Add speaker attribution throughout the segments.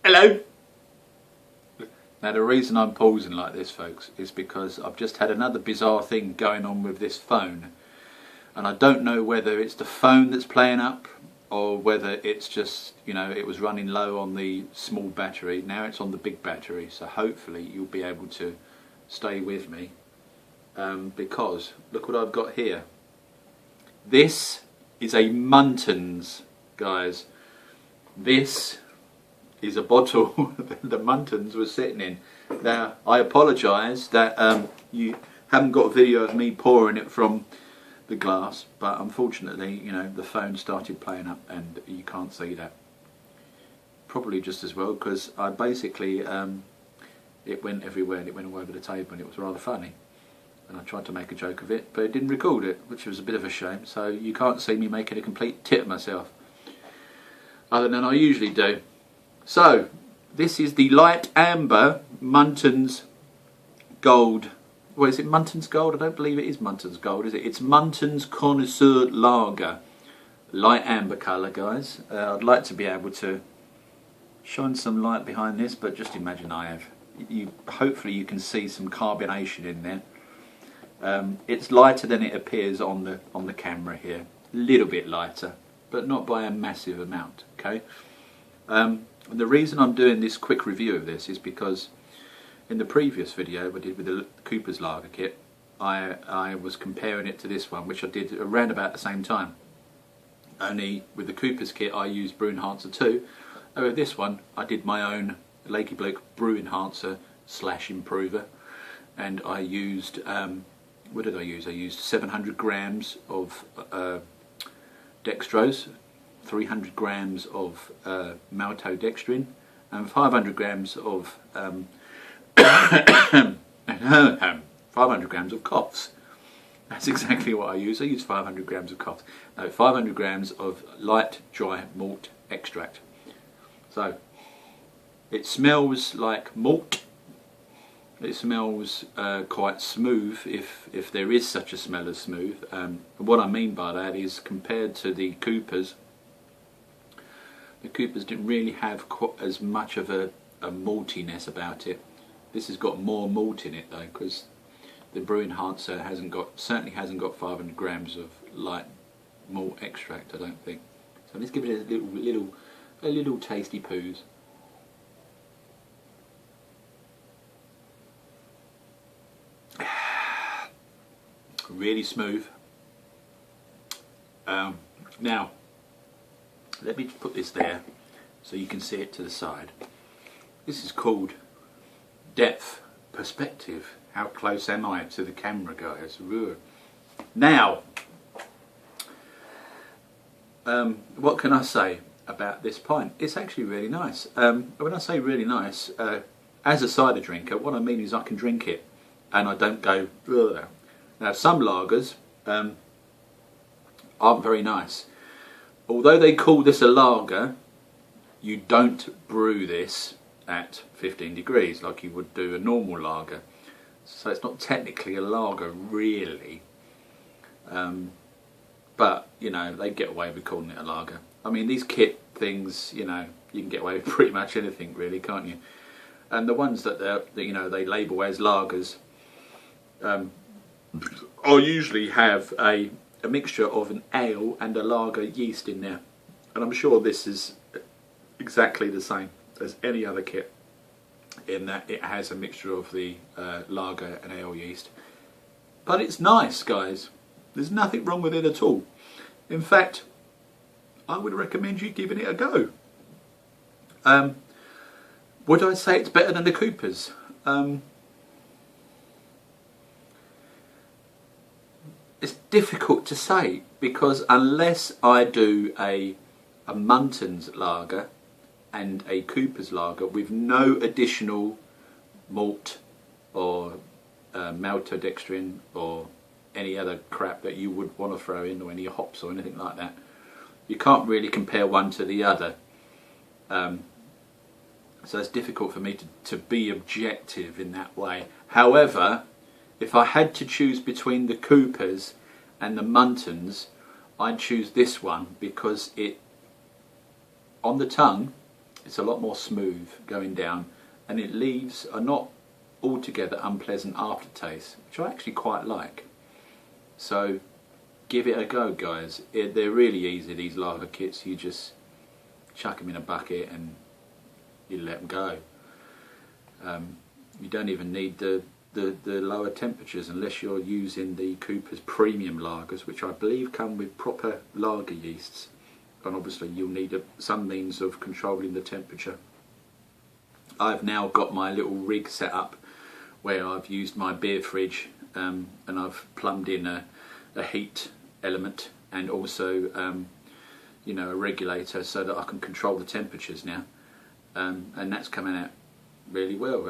Speaker 1: Hello. Now the reason I'm pausing like this, folks, is because I've just had another bizarre thing going on with this phone, and I don't know whether it's the phone that's playing up or whether it's just, you know, it was running low on the small battery. Now it's on the big battery, so hopefully you'll be able to stay with me, because look what I've got here. This is a Muntons, guys. This is a bottle that the Muntons was sitting in. Now I apologise that you haven't got a video of me pouring it from the glass, but unfortunately, you know, the phone started playing up and you can't see that. Probably just as well, because I basically it went everywhere and it went all over the table and it was rather funny, and I tried to make a joke of it, but it didn't record it, which was a bit of a shame. So you can't see me making a complete tit of myself, other than I usually do. So this is the light amber Muntons Gold. Well, is it Muntons Gold? I don't believe it is Muntons Gold, is it? It's Muntons Connoisseur Lager. Light amber colour, guys. I'd like to be able to shine some light behind this, but just imagine I have. Hopefully you can see some carbonation in there. It's lighter than it appears on the camera here. A little bit lighter, but not by a massive amount, okay? And the reason I'm doing this quick review of this is because in the previous video I did with the Cooper's Lager kit, I was comparing it to this one, which I did around about the same time. Only with the Cooper's kit I used Brew Enhancer 2. With this one I did my own Lakey Bloke Brew Enhancer / Improver, and I used, what did I use? I used 700 grams of dextrose, 300 grams of maltodextrin, and 500 grams of 500 grams of coughs. That's exactly what I use. I use 500 grams of coughs. No, 500 grams of light dry malt extract. So it smells like malt. It smells quite smooth, if there is such a smell as smooth. What I mean by that is, compared to the Coopers didn't really have quite as much of a maltiness about it. This has got more malt in it though, because the Brew Enhancer certainly hasn't got 500 grams of light malt extract, I don't think. So let's give it a little tasty poos. Really smooth. Now let me put this there so you can see it to the side. This is called depth perspective. How close am I to the camera, guys? Now, what can I say about this pint? It's actually really nice. When I say really nice, as a cider drinker, what I mean is I can drink it and I don't go, ugh. Now some lagers aren't very nice. Although they call this a lager, you don't brew this at 15 degrees like you would do a normal lager. So it's not technically a lager really. But, you know, they get away with calling it a lager. I mean, these kit things, you know, you can get away with pretty much anything really, can't you? And the ones that you know, they label as lagers I'll usually have a mixture of an ale and a lager yeast in there, and I'm sure this is exactly the same as any other kit, in that it has a mixture of the lager and ale yeast. But it's nice, guys. There's nothing wrong with it at all. In fact, I would recommend you giving it a go. Would I say it's better than the Coopers? It's difficult to say, because unless I do a Muntons lager and a Cooper's lager with no additional malt or maltodextrin or any other crap that you would want to throw in, or any hops or anything like that, you can't really compare one to the other. So it's difficult for me to be objective in that way. However, if I had to choose between the Coopers and the Muntons, I'd choose this one, because it, on the tongue, It's a lot more smooth going down, and it leaves a not altogether unpleasant aftertaste, which I actually quite like. So give it a go, guys. They're really easy, these lager kits. You just chuck them in a bucket and you let them go. You don't even need the lower temperatures unless you're using the Cooper's premium lagers, which I believe come with proper lager yeasts, and obviously you'll need some means of controlling the temperature. I've now got my little rig set up where I've used my beer fridge, and I've plumbed in a heat element and also you know, a regulator so that I can control the temperatures now, and that's coming out really well.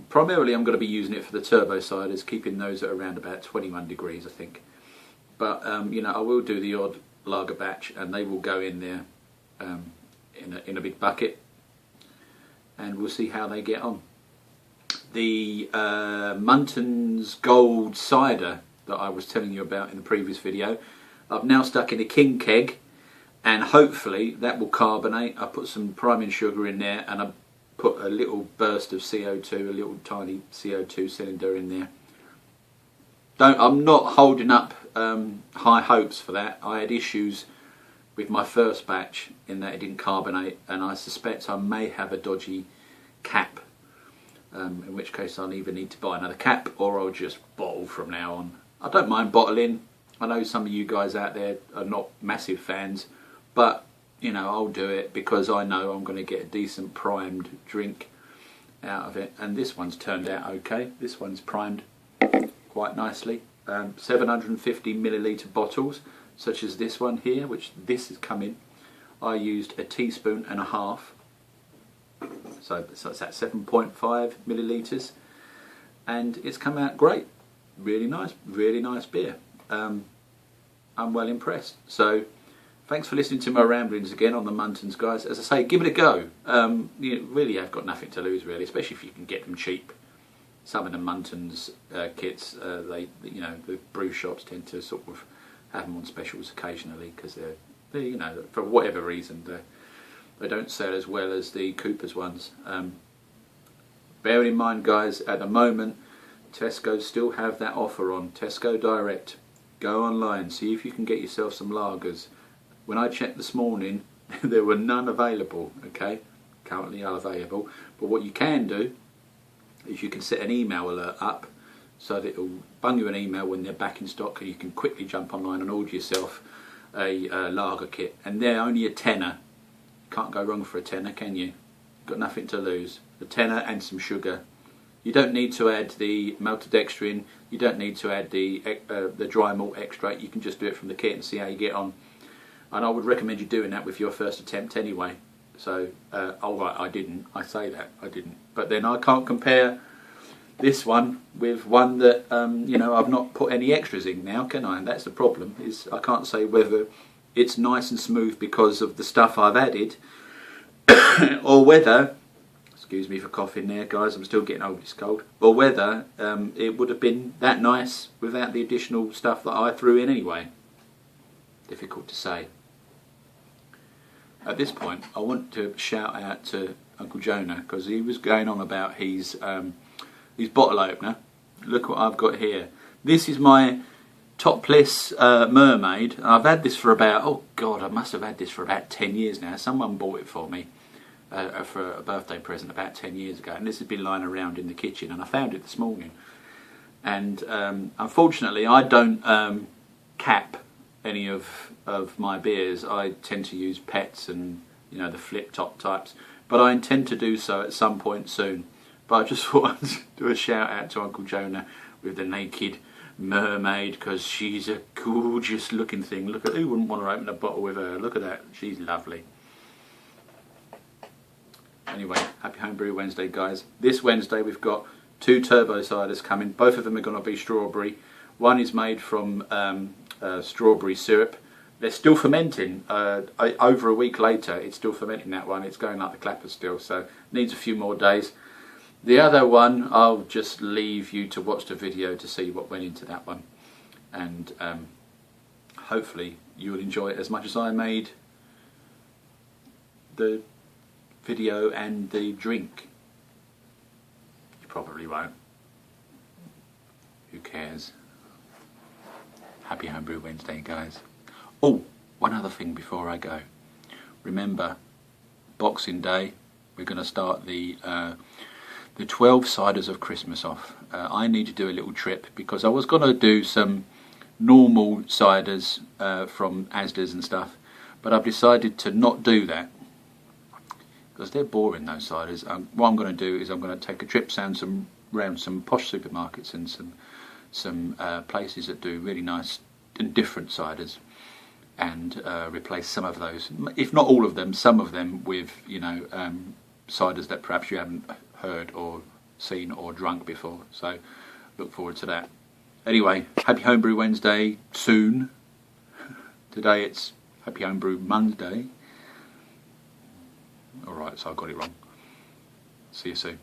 Speaker 1: Primarily I'm going to be using it for the turbo ciders, keeping those at around about 21 degrees I think, but you know, I will do the odd lager batch and they will go in there in a big bucket, and we'll see how they get on. The Muntons Gold cider that I was telling you about in the previous video, I've now stuck in a king keg, and hopefully that will carbonate. I put some priming sugar in there, and I put a little burst of CO2, a little tiny CO2 cylinder in there. I'm not holding up high hopes for that. I had issues with my first batch in that it didn't carbonate, and I suspect I may have a dodgy cap, in which case I'll either need to buy another cap or I'll just bottle from now on. I don't mind bottling. I know some of you guys out there are not massive fans, but you know, I'll do it because I know I'm going to get a decent primed drink out of it, and this one's turned out okay. This one's primed quite nicely. 750 milliliter bottles, such as this one here, which this has come in. I used 1.5 teaspoons, so it's at 7.5 milliliters, and it's come out great. Really nice beer. I'm well impressed. So thanks for listening to my ramblings again on the Muntons, guys. As I say, give it a go. You really have got nothing to lose, really, especially if you can get them cheap. Some of the Muntons kits, you know, the brew shops tend to sort of have them on specials occasionally because they're, you know, for whatever reason they don't sell as well as the Cooper's ones. Bear in mind, guys, at the moment Tesco still have that offer on Tesco Direct. Go online, see if you can get yourself some lagers. When I checked this morning, there were none available, okay? Currently unavailable. But what you can do is you can set an email alert up so that it'll bung you an email when they're back in stock, and you can quickly jump online and order yourself a lager kit. And they're only a tenner. Can't go wrong for a tenner, can you? Got nothing to lose. A tenner and some sugar. You don't need to add the maltodextrin. You don't need to add the dry malt extract. You can just do it from the kit and see how you get on. And I would recommend you doing that with your first attempt anyway. So, alright, I say that, I didn't. But then I can't compare this one with one that, you know, I've not put any extras in now, can I? And that's the problem, is I can't say whether it's nice and smooth because of the stuff I've added, or whether, excuse me for coughing there, guys, I'm still getting over this cold, or whether it would have been that nice without the additional stuff that I threw in anyway. Difficult to say. At this point, I want to shout out to Uncle Jonah, because he was going on about his bottle opener. Look what I've got here. This is my topless mermaid. I've had this for about, oh God, I must have had this for about 10 years now. Someone bought it for me for a birthday present about 10 years ago, and this has been lying around in the kitchen, and I found it this morning. And unfortunately, I don't cap any of my beers. I tend to use pets and, you know, the flip top types, but I intend to do so at some point soon. But I just thought I'd do a shout out to Uncle Jonah with the naked mermaid, because she's a gorgeous looking thing. Look at, who wouldn't want to open a bottle with her? Look at that, she's lovely. Anyway, happy Homebrew Wednesday, guys. This Wednesday we've got 2 turbo ciders coming. Both of them are going to be strawberry. One is made from strawberry syrup. They're still fermenting. Over a week later, it's still fermenting, that one. It's going like the clappers still, so needs a few more days. The other one, I'll just leave you to watch the video to see what went into that one. And hopefully you'll enjoy it as much as I made the video and the drink. You probably won't. Who cares? Happy Homebrew Wednesday, guys. Oh, one other thing before I go. Remember, Boxing Day, we're going to start the 12 ciders of Christmas off. I need to do a little trip because I was going to do some normal ciders from Asda's and stuff, but I've decided to not do that because they're boring, those ciders. What I'm going to do is I'm going to take a trip around some posh supermarkets and some places that do really nice and different ciders, and replace some of those, if not all of them, some of them with, you know, ciders that perhaps you haven't heard or seen or drunk before. So look forward to that. Anyway, Happy Homebrew Wednesday soon. Today it's Happy Homebrew Monday. Alright, so I got it wrong. See you soon.